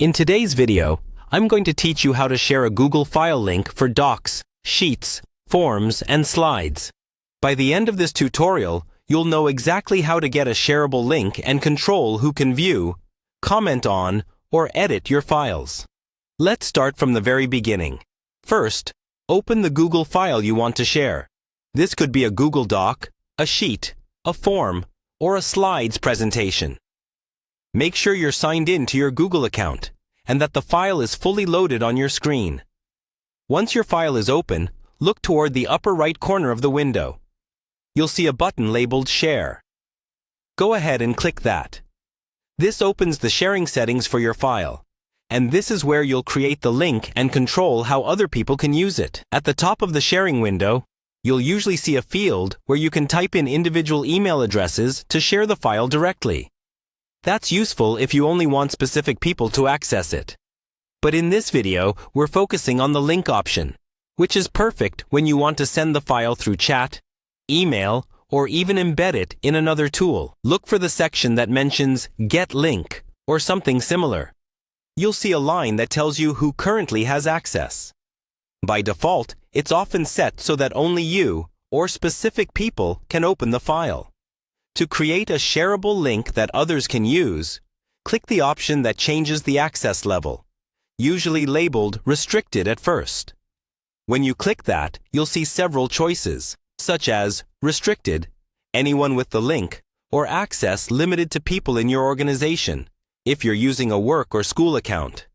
In today's video, I'm going to teach you how to share a Google file link for docs, sheets, forms, and slides. By the end of this tutorial, you'll know exactly how to get a shareable link and control who can view, comment on, or edit your files. Let's start from the very beginning. First, open the Google file you want to share. This could be a Google Doc, a sheet, a form, or a slides presentation. Make sure you're signed in to your Google account and that the file is fully loaded on your screen. Once your file is open, look toward the upper right corner of the window. You'll see a button labeled Share. Go ahead and click that. This opens the sharing settings for your file, and this is where you'll create the link and control how other people can use it. At the top of the sharing window, you'll usually see a field where you can type in individual email addresses to share the file directly. That's useful if you only want specific people to access it. But in this video, we're focusing on the link option, which is perfect when you want to send the file through chat, email, or even embed it in another tool. Look for the section that mentions Get Link or something similar. You'll see a line that tells you who currently has access. By default, it's often set so that only you or specific people can open the file. To create a shareable link that others can use, click the option that changes the access level, usually labeled Restricted at first. When you click that, you'll see several choices, such as Restricted, anyone with the link, or access limited to people in your organization, if you're using a work or school account.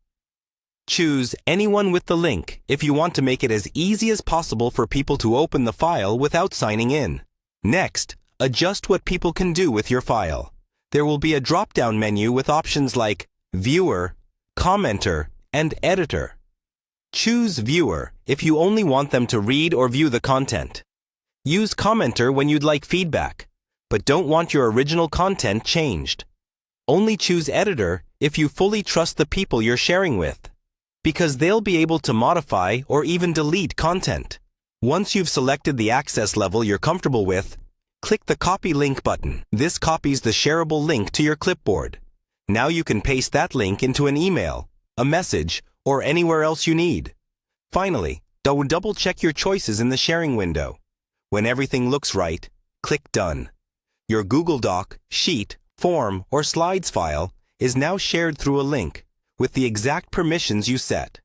Choose Anyone with the link if you want to make it as easy as possible for people to open the file without signing in. Next, adjust what people can do with your file. There will be a drop-down menu with options like Viewer, Commenter, and Editor. Choose Viewer if you only want them to read or view the content. Use Commenter when you'd like feedback, but don't want your original content changed. Only choose Editor if you fully trust the people you're sharing with, because they'll be able to modify or even delete content. Once you've selected the access level you're comfortable with, click the Copy Link button. This copies the shareable link to your clipboard. Now you can paste that link into an email, a message, or anywhere else you need. Finally, double-check your choices in the sharing window. When everything looks right, click Done. Your Google Doc, sheet, form, or slides file is now shared through a link with the exact permissions you set.